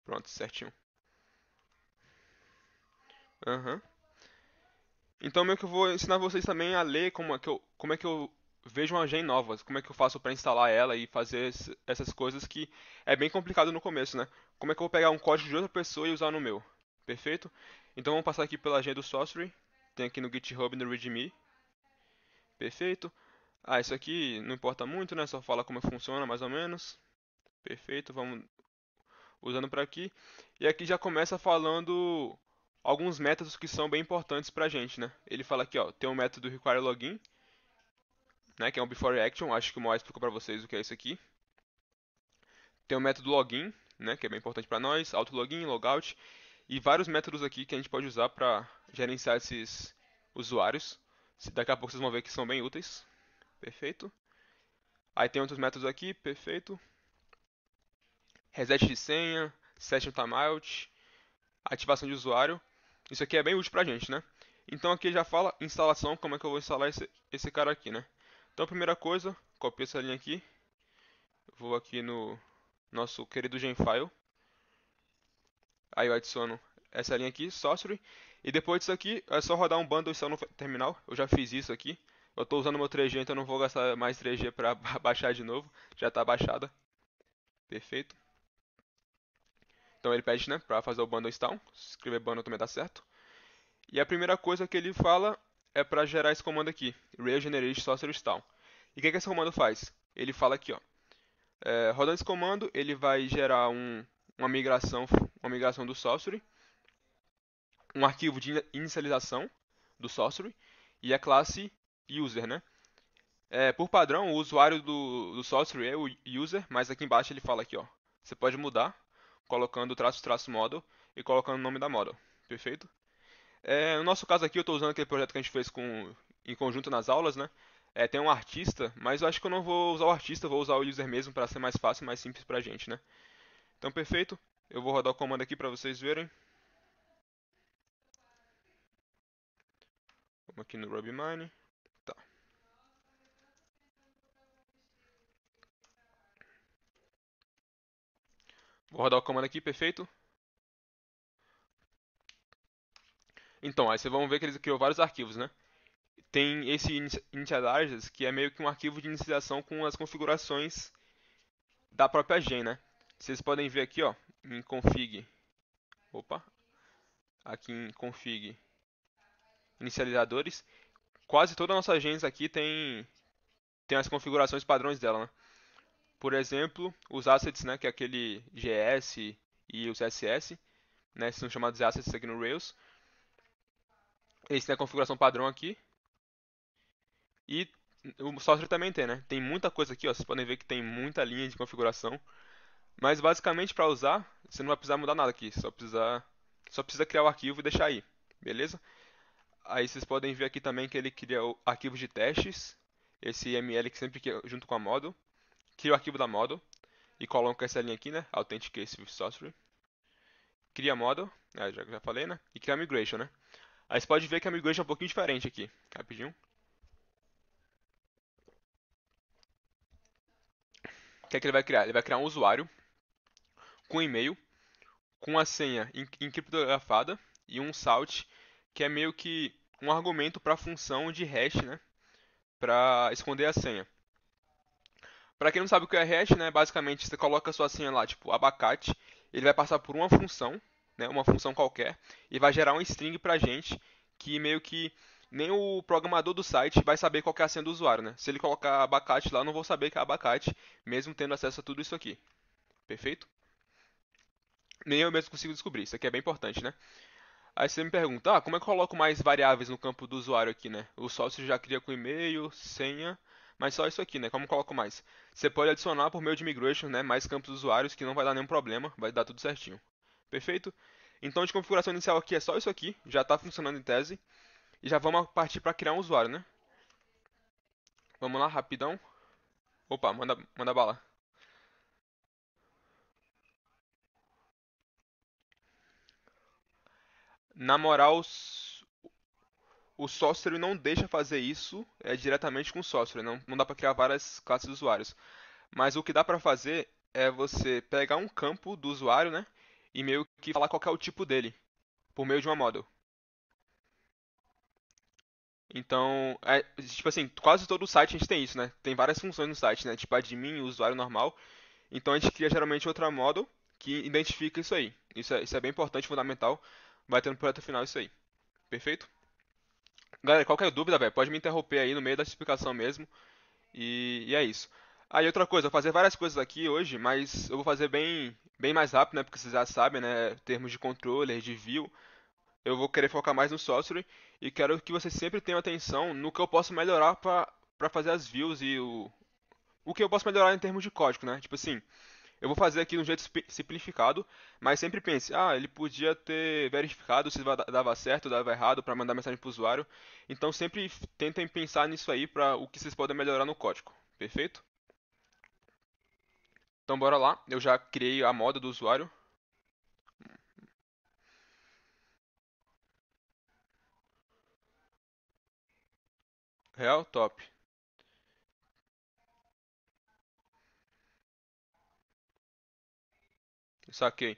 Pronto, certinho. Aham. Então meio que eu vou ensinar vocês também a ler como é que eu vejo uma gen nova, como é que eu faço para instalar ela e fazer essas coisas que é bem complicado no começo, né? Como é que eu vou pegar um código de outra pessoa e usar no meu? Perfeito? Então vamos passar aqui pela gen do Sorcery. Tem aqui no GitHub no README. Perfeito? Ah, isso aqui não importa muito, né? Só fala como funciona mais ou menos. Perfeito, vamos usando para aqui. E aqui já começa falando alguns métodos que são bem importantes pra gente, né? Ele fala aqui, ó, tem um método require login, né, que é um before action, acho que o Moai explicou pra vocês o que é isso aqui. Tem o método login, né, que é bem importante para nós, auto login, logout e vários métodos aqui que a gente pode usar para gerenciar esses usuários. Daqui a pouco vocês vão ver que são bem úteis. Perfeito. Aí tem outros métodos aqui, perfeito. Reset de senha, session timeout, ativação de usuário. Isso aqui é bem útil pra gente, né? Então aqui já fala instalação, como é que eu vou instalar esse cara aqui, né? Então a primeira coisa, copio essa linha aqui, vou aqui no nosso querido Genfile, aí eu adiciono essa linha aqui, Sorcery, e depois disso aqui é só rodar um bundle install no terminal, eu já fiz isso aqui, eu estou usando meu 3G, então não vou gastar mais 3G para baixar de novo, já está baixada, perfeito. Então ele pede, né, para fazer o bundle install, se escrever bundle também dá certo. E a primeira coisa que ele fala é para gerar esse comando aqui, regenerate sorcery install. E o que esse comando faz? Ele fala aqui, ó, rodando esse comando, ele vai gerar uma migração do sorcery, um arquivo de inicialização do sorcery e a classe user, né? Por padrão, o usuário do sorcery é o user, mas aqui embaixo ele fala aqui, ó, você pode mudar colocando traço model e colocando o nome da model, perfeito? No nosso caso aqui, eu estou usando aquele projeto que a gente fez em conjunto nas aulas, né? Tem um artista, mas eu acho que eu não vou usar o artista, eu vou usar o user mesmo para ser mais fácil e mais simples pra gente, né? Então, perfeito. Eu vou rodar o comando aqui para vocês verem. Vamos aqui no RubyMine. Tá. Vou rodar o comando aqui, perfeito. Então, aí vocês vão ver que ele criou vários arquivos, né? Tem esse initializers, que é meio que um arquivo de inicialização com as configurações da própria gen, né? Vocês podem ver aqui, ó, em config. Opa, aqui em config inicializadores. Quase todas as nossas gens aqui tem as configurações padrões dela, né? Por exemplo, os assets, né, que é aquele GS e os SS, né, são chamados de assets aqui no Rails. Esse tem a configuração padrão aqui. E o software também tem, né? Tem muita coisa aqui, ó. Vocês podem ver que tem muita linha de configuração. Mas basicamente para usar, você não vai precisar mudar nada aqui. Só precisa criar o arquivo e deixar aí, beleza? Aí vocês podem ver aqui também que ele cria arquivos de testes. Esse ML que sempre junto com a model. Cria o arquivo da model e coloca essa linha aqui, né? Authenticate with Sorcery. Cria model, já falei, né? E cria migration, né? Aí você pode ver que a migration é um pouquinho diferente aqui. Rapidinho. O que é que ele vai criar? Ele vai criar um usuário com e-mail, com a senha encriptografada e um salt, que é meio que um argumento para a função de hash, né? Para esconder a senha. Para quem não sabe o que é hash, né? Basicamente você coloca a sua senha lá, tipo abacate, ele vai passar por uma função, né? Uma função qualquer, e vai gerar um string pra gente que meio que nem o programador do site vai saber qual que é a senha do usuário, né? Se ele colocar abacate lá, eu não vou saber que é abacate, mesmo tendo acesso a tudo isso aqui. Perfeito? Nem eu mesmo consigo descobrir. Isso aqui é bem importante, né? Aí você me pergunta, como é que eu coloco mais variáveis no campo do usuário aqui, né? O sócio já cria com e-mail, senha, mas só isso aqui, né? Como eu coloco mais? Você pode adicionar por meio de migration, né? Mais campos dos usuários que não vai dar nenhum problema, vai dar tudo certinho. Perfeito? Então de configuração inicial aqui é só isso aqui, já está funcionando em tese. E já vamos partir para criar um usuário, né? Vamos lá, rapidão. Opa, manda bala. Na moral, o Sorcery não deixa fazer isso diretamente com o Sorcery. Não dá para criar várias classes de usuários. Mas o que dá para fazer é você pegar um campo do usuário, né? e meio que falar qual que é o tipo dele, por meio de uma model. Então, tipo assim, quase todo site a gente tem isso, né? Tem várias funções no site, né? Tipo admin, usuário normal. Então a gente cria geralmente outra model que identifica isso aí. Isso é bem importante, fundamental. Vai ter no projeto final isso aí. Perfeito? Galera, qualquer dúvida, velho, pode me interromper aí no meio da explicação mesmo. E é isso. Aí outra coisa, eu vou fazer várias coisas aqui hoje, mas eu vou fazer bem mais rápido, né? Porque vocês já sabem, né? Termos de controller, de view. Eu vou querer focar mais no software e quero que vocês sempre tenham atenção no que eu posso melhorar para fazer as views e o que eu posso melhorar em termos de código, né? Tipo assim, eu vou fazer aqui de um jeito simplificado, mas sempre pense, ele podia ter verificado se dava certo ou dava errado para mandar mensagem para o usuário. Então sempre tentem pensar nisso aí para o que vocês podem melhorar no código. Perfeito? Então bora lá. Eu já criei a moda do usuário. Real, top. Saquei.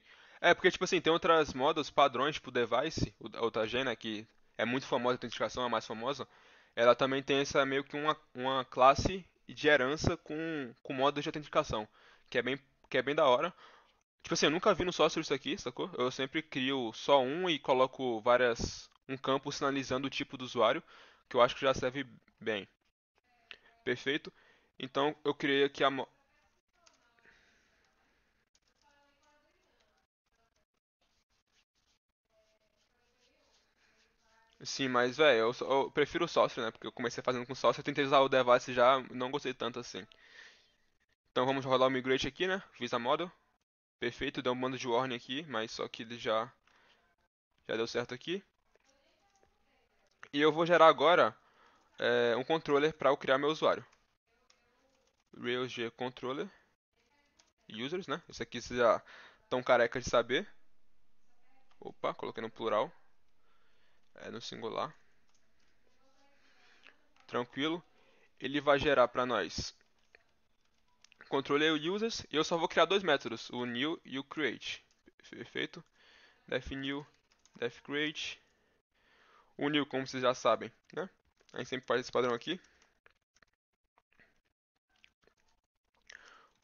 Porque, tipo assim, tem outras modas padrões, tipo Device, a outra gen, né, que é muito famosa, a autenticação é a mais famosa. Ela também tem essa meio que uma classe de herança com modos de autenticação, que é bem, que é bem da hora. Tipo assim, eu nunca vi no software isso aqui, sacou? Eu sempre crio só um e coloco um campo sinalizando o tipo do usuário, que eu acho que já serve bem. Perfeito? Então eu criei aqui Sim, mas, velho, eu prefiro o sócio, né? Porque eu comecei fazendo com sócio, eu tentei usar o device já, não gostei tanto assim. Então vamos rolar o migrate aqui, né? Fiz a model. Perfeito, deu um bando de warning aqui, mas só que ele já deu certo aqui. E eu vou gerar agora um controller para eu criar meu usuário. Rails Controller Users, né? Isso aqui vocês já estão careca de saber. Opa, coloquei no plural, no singular. Tranquilo. Ele vai gerar para nós controller users e eu só vou criar dois métodos, o new e o create. Perfeito? Def new, def create. O new, como vocês já sabem, né? A gente sempre faz esse padrão aqui.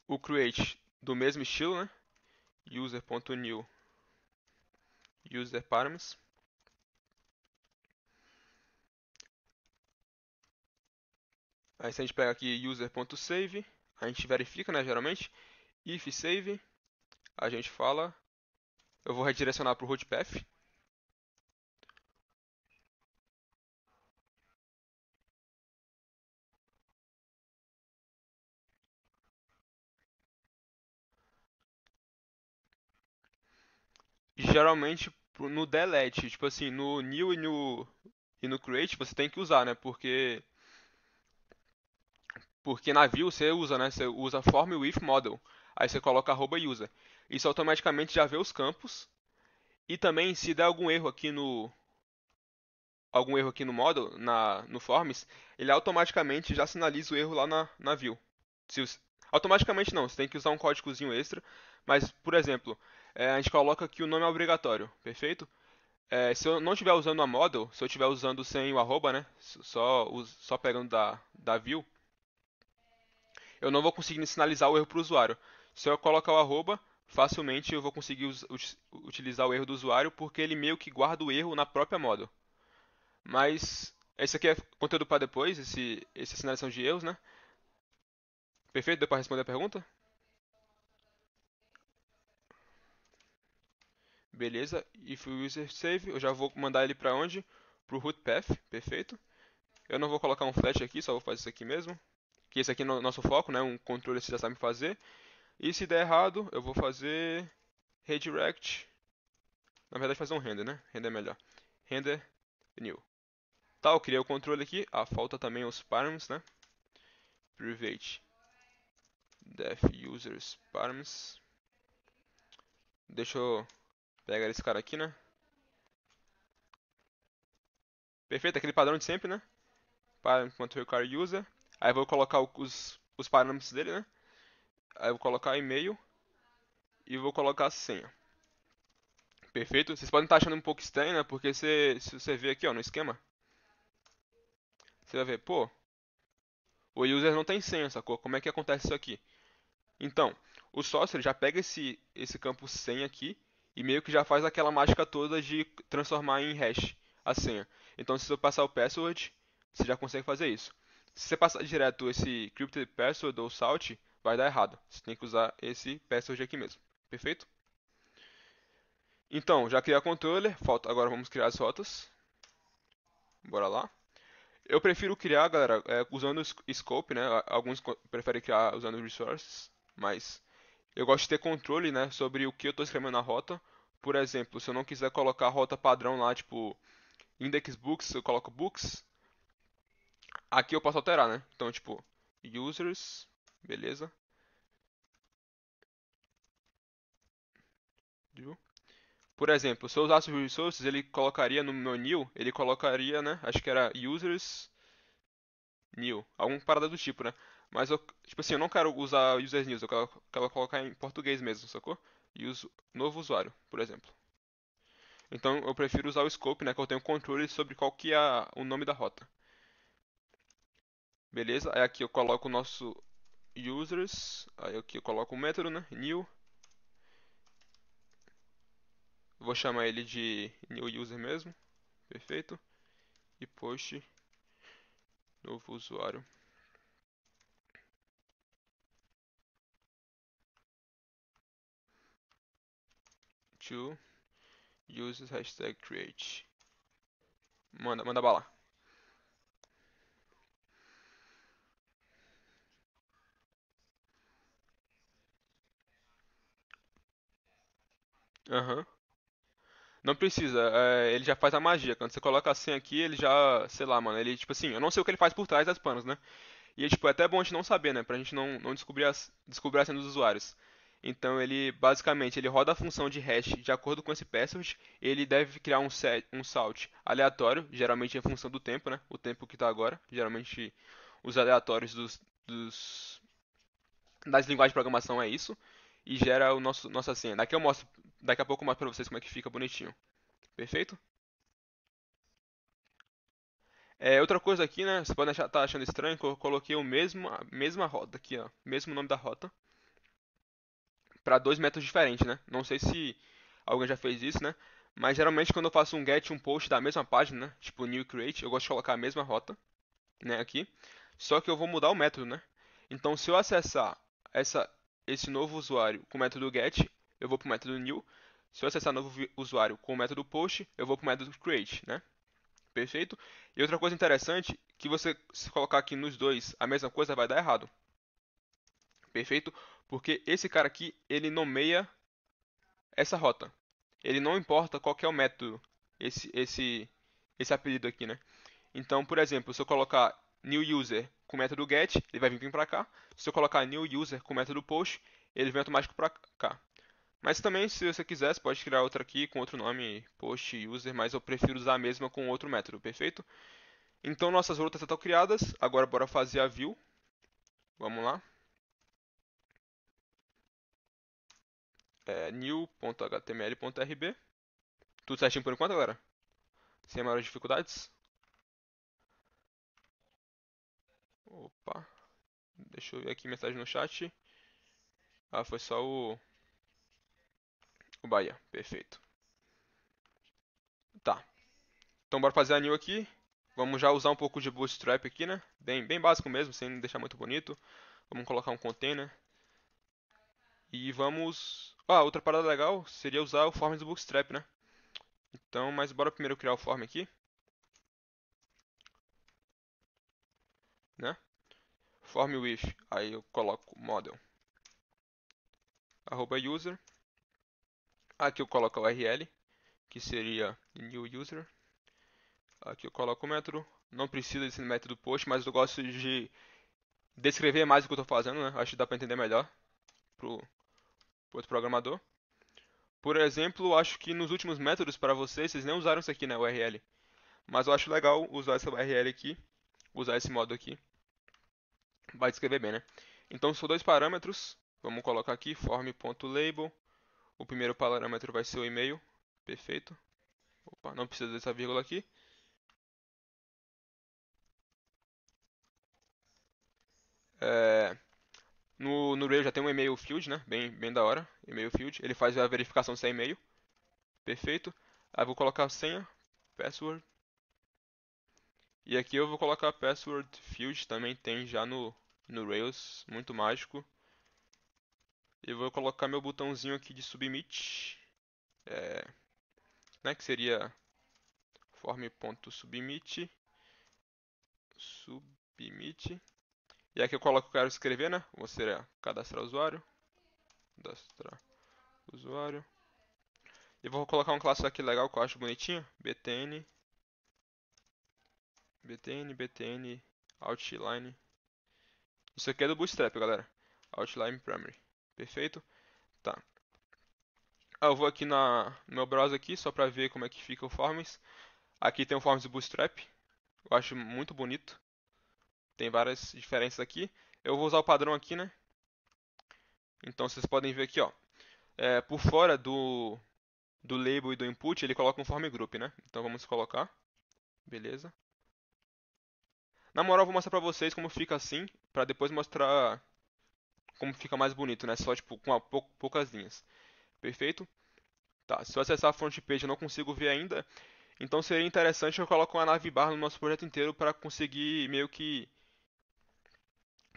O create do mesmo estilo, né? User.new user params. Aí se a gente pega aqui user.save, a gente verifica, né, geralmente. If save, a gente fala, eu vou redirecionar para o root path. Geralmente no delete, tipo assim, no new e no create você tem que usar, né? Porque na view você usa, né? Você usa form with model. Aí você coloca @user. Isso automaticamente já vê os campos. E também se der algum erro aqui no model, no forms, ele automaticamente já sinaliza o erro lá na view. Automaticamente não, você tem que usar um códigozinho extra. Mas, por exemplo, a gente coloca que o nome é obrigatório, perfeito? Se eu não estiver usando a model, se eu estiver usando sem o arroba, né? Só pegando da view, eu não vou conseguir sinalizar o erro para o usuário. Se eu colocar o arroba, facilmente eu vou conseguir utilizar o erro do usuário, porque ele meio que guarda o erro na própria model. Mas esse aqui é conteúdo para depois, essa sinalização de erros, né? Perfeito? Deu para responder a pergunta? Beleza. If user save, eu já vou mandar ele para onde? Pro root path, perfeito. Eu não vou colocar um flash aqui, só vou fazer isso aqui mesmo. Que esse aqui é o nosso foco, né? Um controle você já sabe fazer. E se der errado, eu vou fazer redirect. Na verdade, fazer um render, né? Render é melhor. Render new. Tá, eu criei o controle aqui. Falta também os params, né? Private def users params. Deixa eu pegar esse cara aqui, né? Perfeito, aquele padrão de sempre, né? Param.require user. Aí eu vou colocar os parâmetros dele, né? Aí eu vou colocar e-mail e vou colocar a senha. Perfeito? Vocês podem estar achando um pouco estranho, né? Porque se você ver aqui, ó, no esquema, você vai ver, pô, o user não tem senha, sacou? Como é que acontece isso aqui? Então, o sócio ele já pega esse campo senha aqui e meio que já faz aquela mágica toda de transformar em hash a senha. Então, se você passar o password, você já consegue fazer isso. Se você passar direto esse encrypted password ou salt, vai dar errado. Você tem que usar esse password aqui mesmo. Perfeito? Então, já criei a controller, falta agora vamos criar as rotas. Bora lá. Eu prefiro criar, galera, usando o scope, né? Alguns preferem criar usando resources, mas eu gosto de ter controle, né, sobre o que eu estou escrevendo na rota. Por exemplo, se eu não quiser colocar a rota padrão lá, tipo index books, eu coloco books. Aqui eu posso alterar, né? Então, tipo, users, beleza. Por exemplo, se eu usasse o resources, ele colocaria no meu new, ele colocaria, né? Acho que era users new, alguma parada do tipo, né? Mas eu, tipo assim, eu não quero usar users news, eu quero colocar em português mesmo, sacou? Use novo usuário, por exemplo. Então eu prefiro usar o scope, né, que eu tenho controle sobre qual que é o nome da rota. Beleza? Aí aqui eu coloco o nosso users, aí aqui eu coloco o método, né, new. Vou chamar ele de new user mesmo, perfeito. E post novo usuário. To users hashtag create. Manda bala. Aham. Não precisa, ele já faz a magia. Quando você coloca a senha aqui, ele já, sei lá, mano, ele, tipo assim, eu não sei o que ele faz por trás das panos, né? E tipo, é até bom a gente não saber, né? Pra gente não descobrir, descobrir a senha dos usuários. Então ele, basicamente, ele roda a função de hash de acordo com esse password. Ele deve criar um salt aleatório, geralmente em função do tempo, né? O tempo que tá agora. Geralmente os aleatórios das linguagens de programação é isso. E gera nossa senha. Daqui a pouco eu mostro pra vocês como é que fica bonitinho. Perfeito? Outra coisa aqui, né? Você pode estar achando estranho que eu coloquei a mesma rota aqui, ó. Mesmo nome da rota. Para dois métodos diferentes, né? Não sei se alguém já fez isso, né? Mas geralmente quando eu faço um get e um post da mesma página, né? Tipo new e create, eu gosto de colocar a mesma rota, né? Aqui. Só que eu vou mudar o método, né? Então se eu acessar essa, esse novo usuário com o método get, eu vou para o método new. Se eu acessar novo usuário com o método post, eu vou para o método create, né? Perfeito? E outra coisa interessante, que você se colocar aqui nos dois a mesma coisa vai dar errado. Perfeito? Porque esse cara aqui, ele nomeia essa rota. Ele não importa qual que é o método, esse apelido aqui, né? Então, por exemplo, se eu colocar new user com o método get, ele vai vir para cá. Se eu colocar new user com o método post, ele vem automático para cá. Mas também, se você quiser, você pode criar outra aqui com outro nome, post user, mas eu prefiro usar a mesma com outro método, perfeito? Então, nossas rotas já estão criadas. Agora, bora fazer a view. Vamos lá. New.html.rb. Tudo certinho por enquanto, galera? Sem maiores dificuldades? Opa, deixa eu ver aqui mensagem no chat. Ah, foi só o Bahia. Perfeito. Tá. Então bora fazer a new aqui. Vamos já usar um pouco de Bootstrap aqui, né? Bem básico mesmo, sem deixar muito bonito. Vamos colocar um container. E vamos... Ah, outra parada legal seria usar o form do Bootstrap, né? Então, mas bora primeiro criar o form aqui, né? Form with, aí eu coloco model, arroba user. Aqui eu coloco a URL, que seria new user. Aqui eu coloco o método. Não precisa desse método post, mas eu gosto de descrever mais o que eu estou fazendo, né? Acho que dá para entender melhor pro outro programador. Por exemplo, acho que nos últimos métodos para vocês nem usaram isso aqui, né? URL. Mas eu acho legal usar essa URL aqui, usar esse modo aqui. Vai descrever bem, né? Então são dois parâmetros. Vamos colocar aqui form.label. O primeiro parâmetro vai ser o e-mail. Perfeito. Opa, não precisa dessa vírgula aqui. É, no Rails já tem um e-mail field, né? Bem da hora. E-mail field. Ele faz a verificação se é e-mail. Perfeito. Aí vou colocar senha, password. E aqui eu vou colocar password field, também tem já no Rails, muito mágico. E vou colocar meu botãozinho aqui de submit, né, que seria form.submit, submit. E aqui eu coloco o que eu quero escrever, né? Vou ser cadastrar usuário, cadastrar usuário. E vou colocar um classe aqui legal que eu acho bonitinho, btn, btn, outline. Isso aqui é do Bootstrap, galera. Outline primary. Perfeito? Tá. Eu vou aqui no meu browser aqui só pra ver como é que fica o Forms. Aqui tem o Forms do Bootstrap. Eu acho muito bonito. Tem várias diferenças aqui. Eu vou usar o padrão aqui, né? Então vocês podem ver aqui, ó. Por fora do label e do input, ele coloca um form group, né? Então vamos colocar. Beleza. Na moral, eu vou mostrar pra vocês como fica assim, pra depois mostrar como fica mais bonito, né? Só tipo com poucas linhas. Perfeito? Tá, se eu acessar a front page eu não consigo ver ainda, então seria interessante eu colocar uma navbar no nosso projeto inteiro para conseguir meio que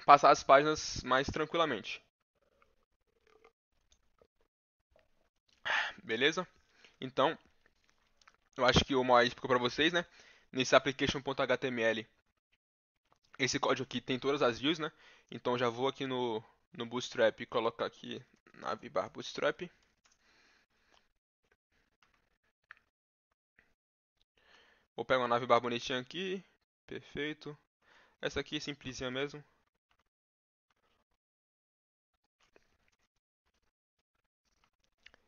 passar as páginas mais tranquilamente. Beleza? Então, eu acho que o Moai explicou para vocês, né? Nesse application.html, esse código aqui tem todas as views, né? Então já vou aqui no Bootstrap e colocar aqui navbar Bootstrap. Vou pegar uma navbar bonitinha aqui. Perfeito. Essa aqui é simplesinha mesmo.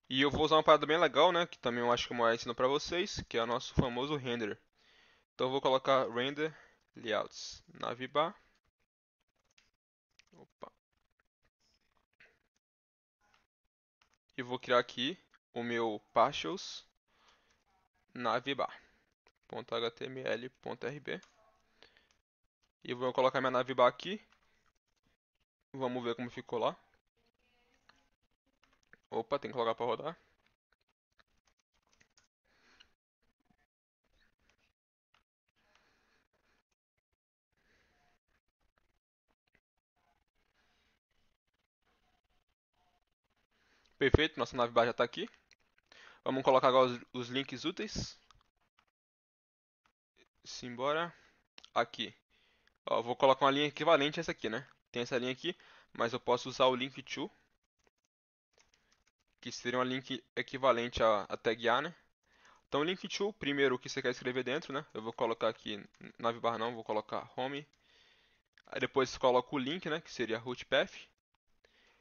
E eu vou usar uma parada bem legal, né? Que também eu acho que o Moai ensinou pra vocês, que é o nosso famoso render. Então eu vou colocar render layouts navbar. Opa. E vou criar aqui o meu partials navbar.html.rb. E vou colocar minha navbar aqui. Vamos ver como ficou lá. Opa, tem que colocar para rodar. Perfeito, nossa navbar já está aqui. Vamos colocar agora os links úteis. Simbora. Aqui. Ó, vou colocar uma linha equivalente a essa aqui, né? Tem essa linha aqui, mas eu posso usar o link to, que seria um link equivalente a tag A, né? Então, link to, primeiro o que você quer escrever dentro, né? Eu vou colocar aqui navbar não, vou colocar home. Aí depois coloco o link, né? Que seria root path.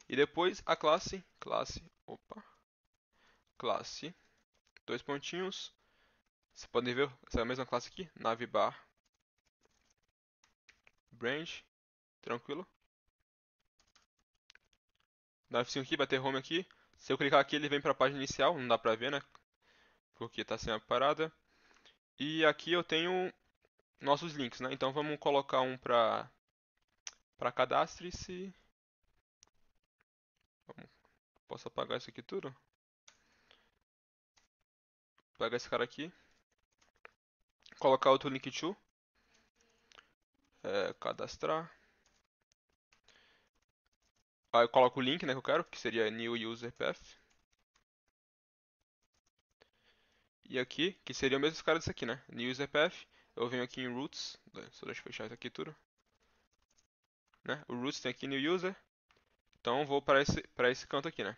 E depois a classe, dois pontinhos. Você pode ver, essa é a mesma classe aqui, navbar branch, tranquilo. Dá F5 aqui, bater home aqui. Se eu clicar aqui, ele vem para a página inicial, não dá pra ver, né? Porque tá sem a parada. E aqui eu tenho nossos links, né? Então vamos colocar um para cadastre-se. Posso apagar isso aqui tudo? Pegar esse cara aqui. Colocar outro link to. Cadastrar. Aí eu coloco o link, né, que eu quero, que seria new user path. E aqui, que seria o mesmo cara desse aqui, né? New user path. Eu venho aqui em roots. Só deixa eu fechar isso aqui tudo. Né? O roots tem aqui new user. Então vou para esse canto aqui, né?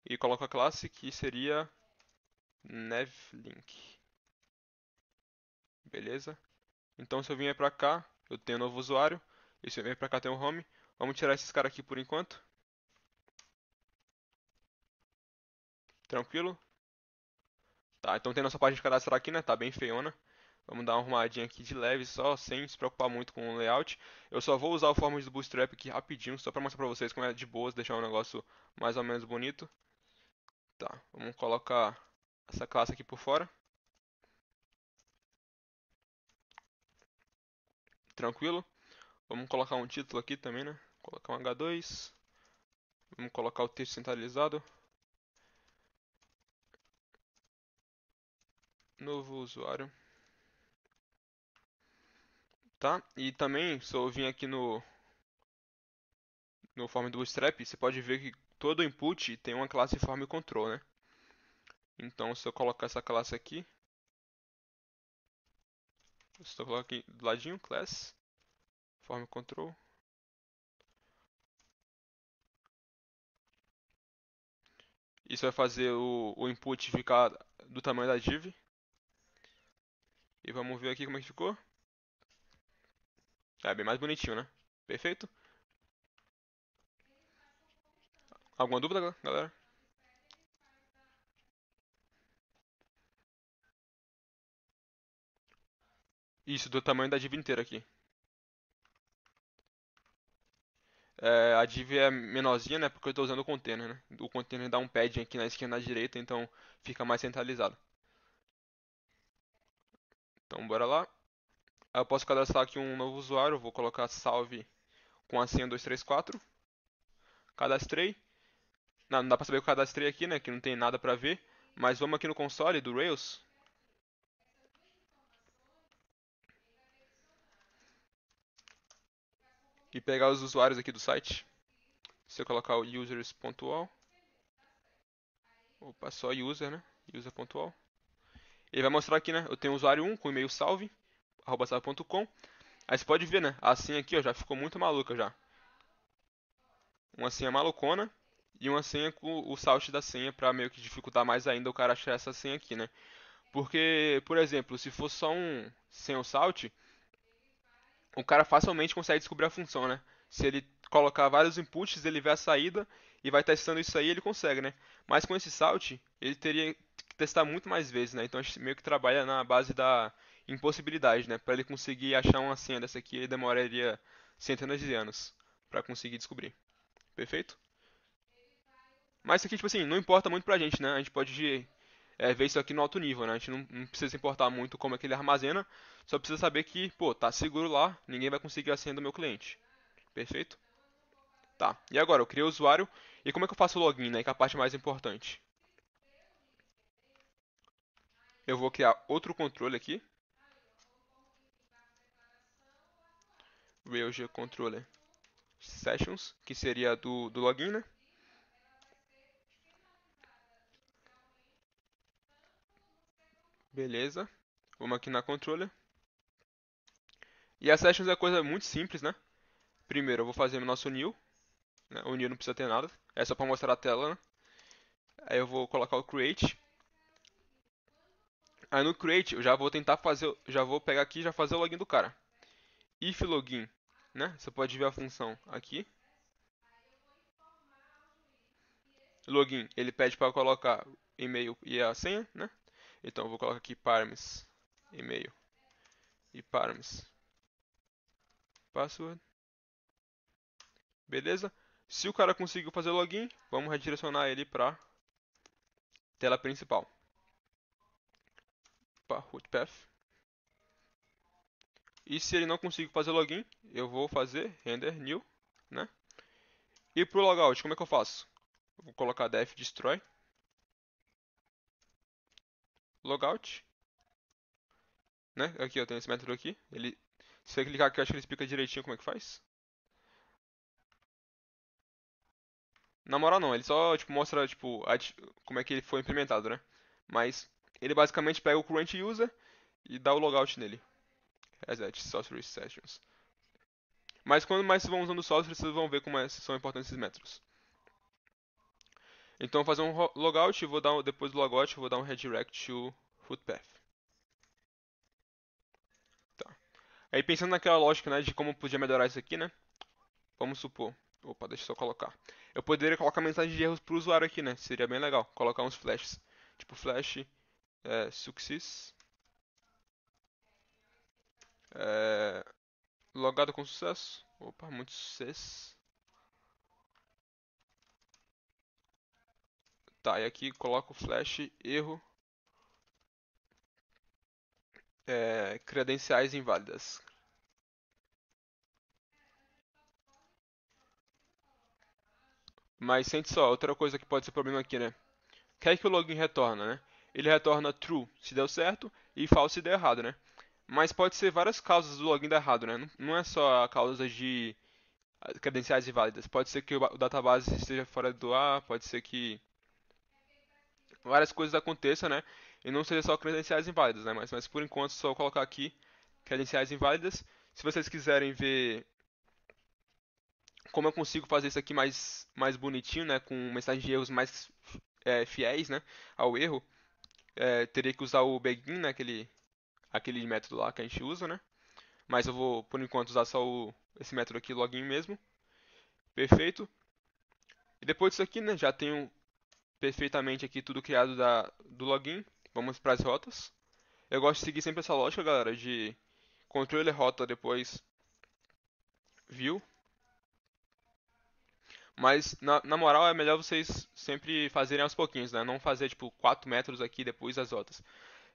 E coloco a classe que seria navlink. Beleza? Então se eu vier pra cá, eu tenho um novo usuário. E se eu vier pra cá, tem o home. Vamos tirar esses caras aqui por enquanto. Tranquilo? Tá, então tem nossa página de cadastrar aqui, né? Tá bem feiona. Vamos dar uma arrumadinha aqui de leve só, sem se preocupar muito com o layout. Eu só vou usar o Forms do Bootstrap aqui rapidinho, só pra mostrar pra vocês como é de boas, deixar um negócio mais ou menos bonito. Tá, vamos colocar essa classe aqui por fora. Tranquilo. Vamos colocar um título aqui também, né? Colocar um H2. Vamos colocar o texto centralizado. Novo usuário. Tá? E também, se eu vir aqui no form do Bootstrap, você pode ver que todo input tem uma classe form control, né? Então, se eu colocar essa classe aqui, se eu colocar aqui do ladinho, class, form control, isso vai fazer o input ficar do tamanho da div. E vamos ver aqui como é que ficou. É bem mais bonitinho, né? Perfeito? Alguma dúvida, galera? Isso, do tamanho da div inteira aqui. É, a div é menorzinha, né? Porque eu estou usando o container, né? O container dá um padding aqui na esquerda e na direita, então fica mais centralizado. Então, bora lá. Aí eu posso cadastrar aqui um novo usuário. Vou colocar salve com a senha 234. Cadastrei. Não dá pra saber que eu cadastrei aqui, né? Que não tem nada pra ver. Mas vamos aqui no console do Rails. E pegar os usuários aqui do site. Se eu colocar o users.all. Opa, só user, né? User.all. Ele vai mostrar aqui, né? Eu tenho usuário 1 com e-mail salve, @salve.com. Aí você pode ver, né? A senha aqui, ó, já ficou muito maluca já. Uma senha malucona e uma senha com o salt da senha pra meio que dificultar mais ainda o cara achar essa senha aqui, né? Porque, por exemplo, se for só um sem o salt, o cara facilmente consegue descobrir a função, né? Se ele colocar vários inputs, ele vê a saída e vai testando isso aí, ele consegue, né? Mas com esse salt, ele teria que testar muito mais vezes, né? Então a gente meio que trabalha na base da impossibilidade, né? Para ele conseguir achar uma senha dessa aqui, ele demoraria centenas de anos para conseguir descobrir. Perfeito? Mas isso aqui, tipo assim, não importa muito pra gente, né? A gente pode ver isso aqui no alto nível, né? A gente não precisa se importar muito como é que ele armazena, só precisa saber que, pô, tá seguro lá, ninguém vai conseguir a senha do meu cliente. Perfeito? Tá. E agora, eu criei o usuário, e como é que eu faço o login, né? Que é a parte mais importante. Eu vou criar outro controle aqui, Rails Controller Sessions, que seria do login, né? Beleza. Vamos aqui na controller. E a Sessions é coisa muito simples, né? Primeiro, eu vou fazer o nosso new, né? O new não precisa ter nada, é só para mostrar a tela, né? Aí eu vou colocar o create. Aí no create eu já vou tentar fazer, já vou pegar aqui e já fazer o login do cara. If login, né? Você pode ver a função aqui. Login, ele pede para colocar e-mail e a senha, né? Então eu vou colocar aqui params e-mail e params password. Beleza? Se o cara conseguiu fazer o login, vamos redirecionar ele para tela principal. Para root path. E se ele não conseguir fazer login, eu vou fazer render new, né? E pro logout, como é que eu faço? Eu vou colocar def destroy logout, né? Aqui eu tenho esse método aqui. Ele, se você clicar aqui, eu acho que ele explica direitinho como é que faz. Na moral não, ele só tipo mostra tipo como é que ele foi implementado, né? Mas ele basicamente pega o current user e dá o logout nele. Reset sorcery sessions. Mas quando mais vocês vão usando o software, vocês vão ver como são importantes esses métodos. Então, vou fazer um logout e vou dar depois do logout, vou dar um redirect to root path. Tá. Aí pensando naquela lógica, né, de como podia melhorar isso aqui, né? Vamos supor. Opa, deixa eu só colocar. Eu poderia colocar mensagem de erros pro usuário aqui, né? Seria bem legal. Colocar uns flashes. Tipo flash success. É, logado com sucesso. Opa, muito sucesso. Tá, e aqui coloco flash erro credenciais inválidas. Mas sente só, outra coisa que pode ser problema aqui, né? O que é que o login retorna, né? Ele retorna true se deu certo e false se deu errado, né? Mas pode ser várias causas do login dar errado, né? Não é só a causa de credenciais inválidas. Pode ser que o database esteja fora do ar, pode ser que várias coisas aconteçam, né? E não seja só credenciais inválidas, né? Mas por enquanto só vou colocar aqui credenciais inválidas. Se vocês quiserem ver como eu consigo fazer isso aqui mais bonitinho, né? Com mensagens de erros mais fiéis, né? Ao erro, teria que usar o begin, né? Aquele método lá que a gente usa, né? Mas eu vou, por enquanto, usar só esse método aqui, login mesmo. Perfeito. E depois disso aqui, né? Já tenho perfeitamente aqui tudo criado do login. Vamos para as rotas. Eu gosto de seguir sempre essa lógica, galera, de controle rota depois view. Mas na moral é melhor vocês sempre fazerem aos pouquinhos, né? Não fazer tipo 4 métodos aqui depois as rotas.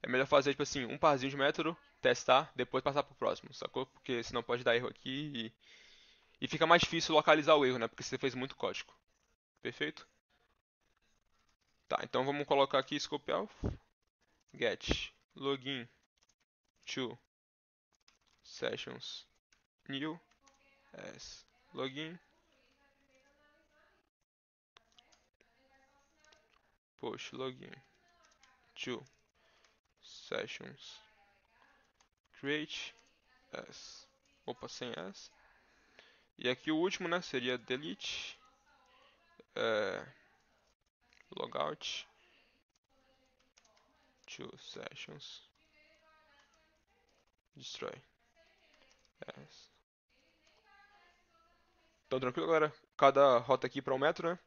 É melhor fazer tipo assim, um parzinho de método, testar, depois passar pro próximo, sacou? Porque senão pode dar erro aqui e fica mais difícil localizar o erro, né? Porque você fez muito código. Perfeito? Tá, então vamos colocar aqui scope alpha, get login to sessions new as login push login to sessions create as. Opa, sem as. E aqui o último, né, seria delete é, logout to sessions destroy as. Então tranquilo, galera? Cada rota aqui para um metro, né?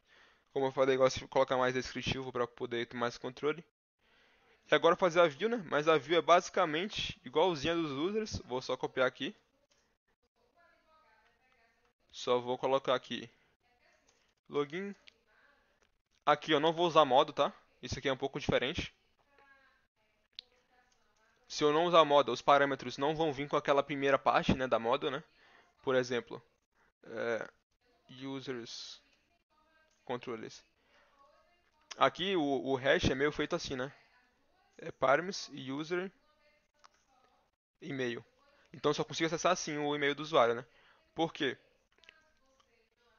Como eu falei, eu gosto de colocar mais descritivo para poder ter mais controle. E agora fazer a view, né? Mas a view é basicamente igualzinha dos users. Vou só copiar aqui. Só vou colocar aqui login. Aqui eu não vou usar modo, tá? Isso aqui é um pouco diferente. Se eu não usar modo, os parâmetros não vão vir com aquela primeira parte, né, da moda, né? Por exemplo, é, users controles. Aqui o hash é meio feito assim, né? É params user e-mail. Então só consigo acessar assim o e-mail do usuário, né? Por quê?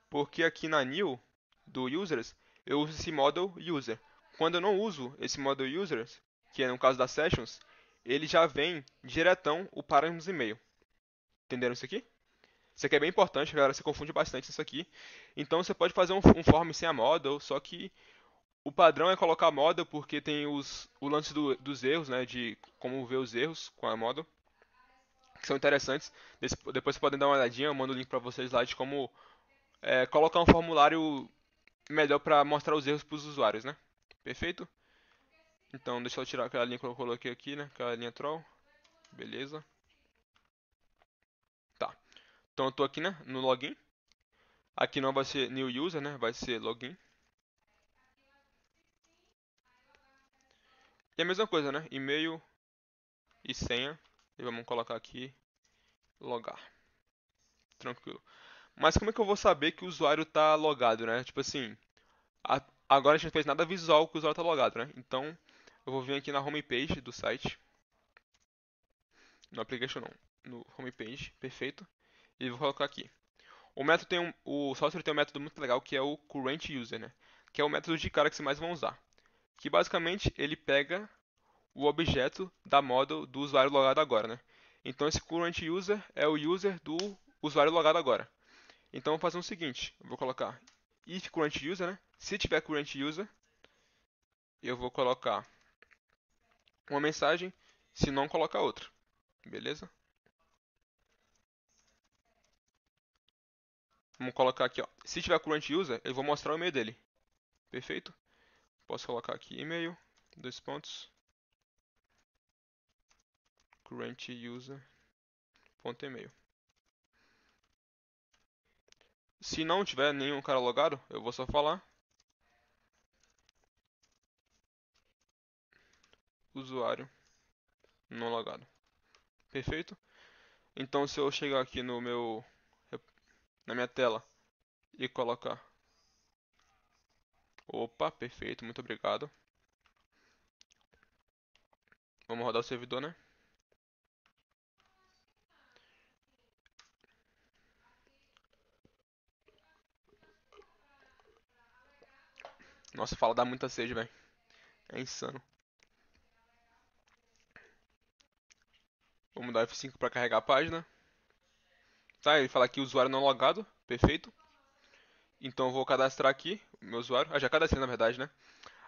Porque aqui na new do users eu uso esse model user. Quando eu não uso esse model users, que é no caso das sessions, ele já vem diretão o params e-mail. Entenderam isso aqui? Isso aqui é bem importante, galera, se confunde bastante isso aqui. Então você pode fazer um form sem a model, só que o padrão é colocar a model porque tem o lance dos erros, né, de como ver os erros com a model, que são interessantes. Depois vocês podem dar uma olhadinha, eu mando o link para vocês lá de como colocar um formulário melhor para mostrar os erros para os usuários, né? Perfeito? Então deixa eu tirar aquela linha que eu coloquei aqui, né, aquela linha troll. Beleza. Tá. Então eu tô aqui, né, no login. Aqui não vai ser new user, né, vai ser login. E a mesma coisa, né? E-mail e senha. E vamos colocar aqui logar. Tranquilo. Mas como é que eu vou saber que o usuário está logado, né? Tipo assim, agora a gente não fez nada visual que o usuário está logado, né? Então eu vou vir aqui na homepage do site. No application não. No homepage, perfeito. E vou colocar aqui. O software tem um método muito legal que é o current user, né? Que é o método de cara que vocês mais vão usar. Que basicamente ele pega o objeto da model do usuário logado agora, né? Então esse current user é o user do usuário logado agora. Então eu vou fazer o seguinte, eu vou colocar if current user, né? Se tiver current user, eu vou colocar uma mensagem, se não colocar outra. Beleza? Vamos colocar aqui, ó. Se tiver current user, eu vou mostrar o e-mail dele. Perfeito? Posso colocar aqui e-mail, dois pontos, current user, ponto e-mail. Se não tiver nenhum cara logado, eu vou só falar usuário não logado. Perfeito? Então se eu chegar aqui no meu na minha tela e colocar, opa, perfeito, muito obrigado. Vamos rodar o servidor, né? Nossa, fala dá muita sede, velho. É insano. Vamos dar F5 para carregar a página. Tá, ele fala aqui usuário não logado, perfeito. Então eu vou cadastrar aqui o meu usuário. Ah, já cadastrei na verdade, né?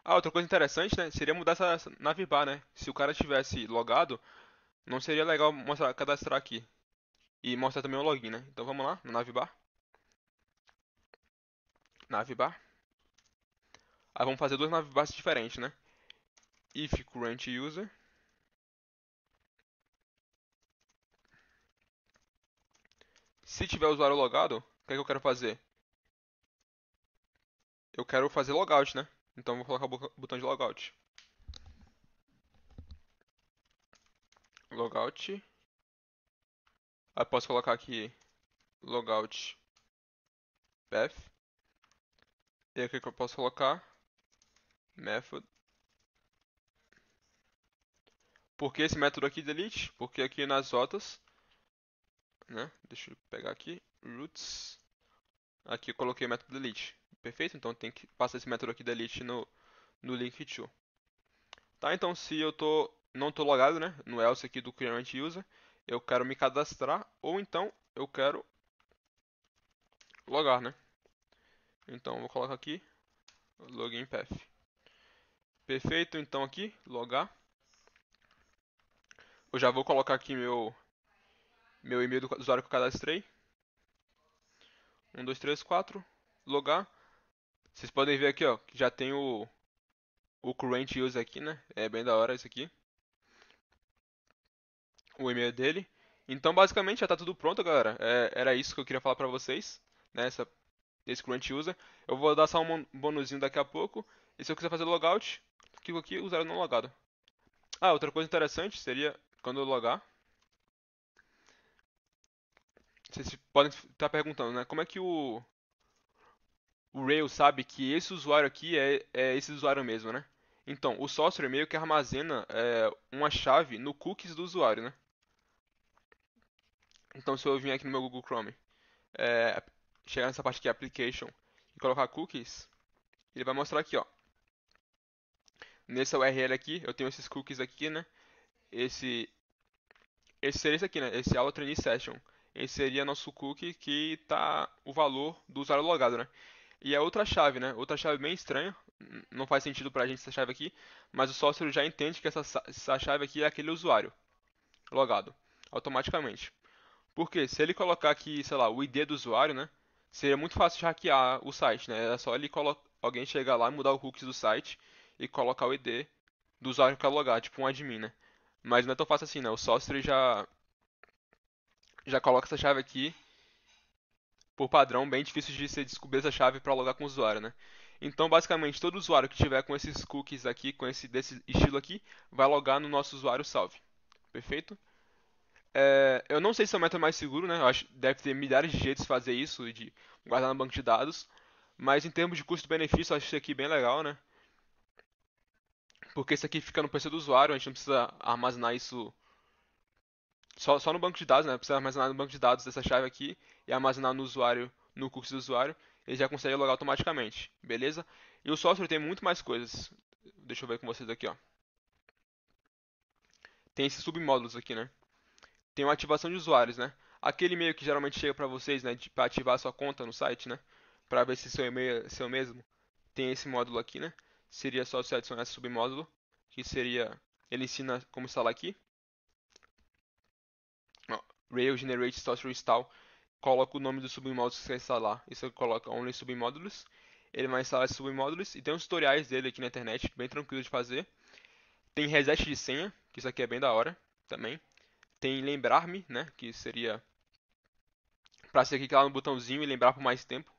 Ah, outra coisa interessante, né? Seria mudar essa navbar, né? Se o cara tivesse logado, não seria legal mostrar, cadastrar aqui. E mostrar também o login, né? Então vamos lá, no navbar. Navbar. Aí vamos fazer duas navbars diferentes, né? If current user. Se tiver usuário logado, o que é que eu quero fazer? Eu quero fazer logout, né? Então vou colocar o botão de logout. Logout. Aí posso colocar aqui logout path. E aqui que eu posso colocar method. Por que esse método aqui delete? Porque aqui nas rotas, né? Deixa eu pegar aqui, roots. Aqui eu coloquei o método delete. Perfeito? Então tem que passar esse método aqui delete no link to. Tá, então se eu não tô logado, né, no else aqui do current user, eu quero me cadastrar ou então eu quero logar, né? Então eu vou colocar aqui login path. Perfeito, então aqui logar. Eu já vou colocar aqui meu e-mail do usuário que eu cadastrei. 1, 2, 3, 4. Logar. Vocês podem ver aqui, ó, que já tem o current user aqui, né? É bem da hora isso aqui. O e-mail dele. Então, basicamente, já tá tudo pronto, galera. Era isso que eu queria falar pra vocês, né? Esse current user. Eu vou dar só um bonuzinho daqui a pouco. E se eu quiser fazer logout, clico aqui, usuário não logado. Ah, outra coisa interessante seria quando eu logar. Vocês podem estar perguntando, né? Como é que o Rails sabe que esse usuário aqui é esse usuário mesmo, né? Então, o software meio que armazena uma chave no cookies do usuário, né? Então, se eu vir aqui no meu Google Chrome, é, chegar nessa parte aqui, Application, e colocar cookies, ele vai mostrar aqui, ó. Nessa URL aqui, eu tenho esses cookies aqui, né? Esse, esse seria esse aqui, né? Esse Auto Trainee Session. Esse seria nosso cookie que tá o valor do usuário logado, né? E a outra chave, né? Outra chave bem estranha. Não faz sentido pra gente essa chave aqui. Mas o software já entende que essa chave aqui é aquele usuário logado. Automaticamente. Porque se ele colocar aqui, sei lá, o ID do usuário, né? Seria muito fácil de hackear o site, né? É só alguém chegar lá, mudar o cookies do site e colocar o ID do usuário que quer logar, tipo um admin, né? Mas não é tão fácil assim, né? O software já coloca essa chave aqui por padrão, bem difícil de você descobrir essa chave para logar com o usuário, né? Então, basicamente, todo usuário que tiver com esses cookies aqui, com esse desse estilo aqui, vai logar no nosso usuário salve. Perfeito? Eu não sei se é o método mais seguro, né? Eu acho que deve ter milhares de jeitos de fazer isso e de guardar no banco de dados. Mas em termos de custo-benefício, eu acho isso aqui bem legal, né? Porque isso aqui fica no PC do usuário, a gente não precisa armazenar isso só no banco de dados, né? Precisa armazenar no banco de dados dessa chave aqui e armazenar no usuário, no cookies do usuário. Ele já consegue logar automaticamente, beleza? E o software tem muito mais coisas. Deixa eu ver com vocês aqui, ó. Tem esses submódulos aqui, né? Tem uma ativação de usuários, né? Aquele e-mail que geralmente chega pra vocês, né, para ativar a sua conta no site, né? Pra ver se seu e-mail é seu mesmo. Tem esse módulo aqui, né? Seria só você adicionar esse submódulo, que seria ele ensina como instalar aqui. Ó, Rails Generate Software Install. Coloca o nome dos submódulos que você quer instalar. E você coloca Only Submódulos. Ele vai instalar esses submódulos. E tem uns tutoriais dele aqui na internet, bem tranquilo de fazer. Tem reset de senha, que isso aqui é bem da hora também. Tem lembrar-me, né? Que seria pra você clicar no botãozinho e lembrar por mais tempo.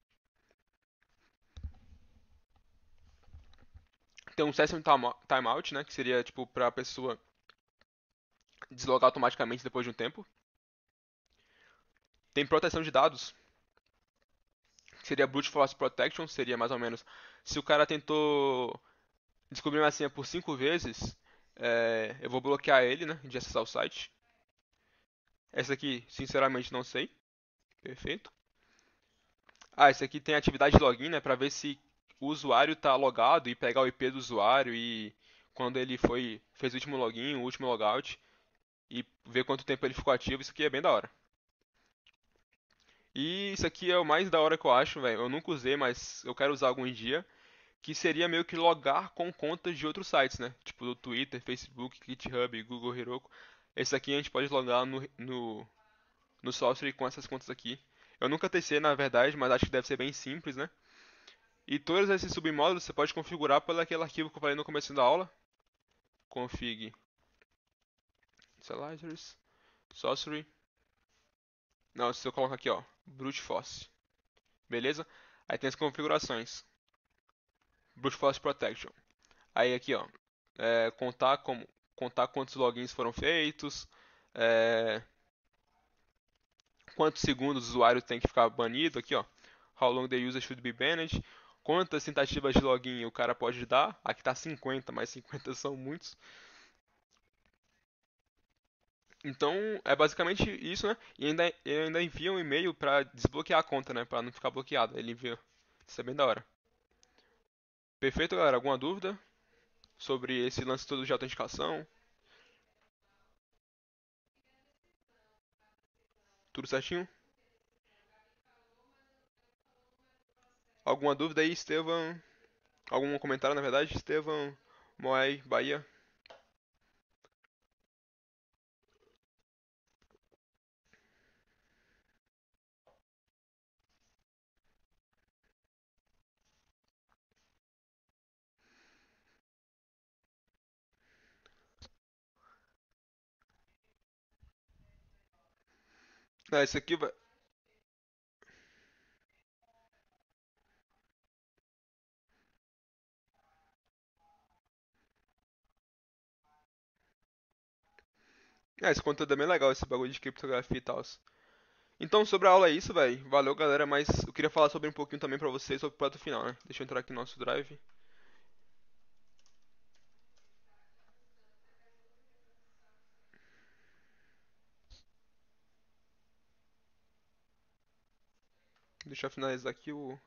Tem um Session Timeout, né? Que seria tipo pra pessoa deslogar automaticamente depois de um tempo. Tem proteção de dados, que seria Brute Force Protection, seria mais ou menos se o cara tentou descobrir uma senha por 5 vezes, eu vou bloquear ele, né, de acessar o site. Essa aqui, sinceramente, não sei. Perfeito. Ah, esse aqui tem atividade de login, né, para ver se o usuário está logado e pegar o IP do usuário e quando ele fez o último login, o último logout e ver quanto tempo ele ficou ativo. Isso aqui é bem da hora. E isso aqui é o mais da hora que eu acho, velho. Eu nunca usei, mas eu quero usar algum dia. Que seria meio que logar com contas de outros sites, né? Tipo do Twitter, Facebook, GitHub, Google Heroku. Esse aqui a gente pode logar no Sorcery com essas contas aqui. Eu nunca testei, na verdade, mas acho que deve ser bem simples, né? E todos esses submódulos você pode configurar pelo aquele arquivo que eu falei no começo da aula. Config initializers, sorcery. Não, se eu colocar aqui, ó, brute force. Beleza? Aí tem as configurações. Brute force protection. Aí aqui, ó, contar quantos logins foram feitos, é, quantos segundos o usuário tem que ficar banido aqui, ó. How long the user should be banned. Quantas tentativas de login o cara pode dar? Aqui tá 50, mas 50 são muitos. Então, é basicamente isso, né? E ele ainda envia um e-mail pra desbloquear a conta, né? Pra não ficar bloqueado. Ele envia. Isso é bem da hora. Perfeito, galera? Alguma dúvida sobre esse lance todo de autenticação? Tudo certinho? Alguma dúvida aí, Estevam? Algum comentário, na verdade? Estevam, Moai, Bahia? Ah, esse aqui vai. Esse conteúdo é bem legal, esse bagulho de criptografia e tal. Então, sobre a aula é isso, velho. Valeu, galera, mas eu queria falar sobre um pouquinho também pra vocês sobre o projeto final, né? Deixa eu entrar aqui no nosso drive. Deixa eu finalizar aqui o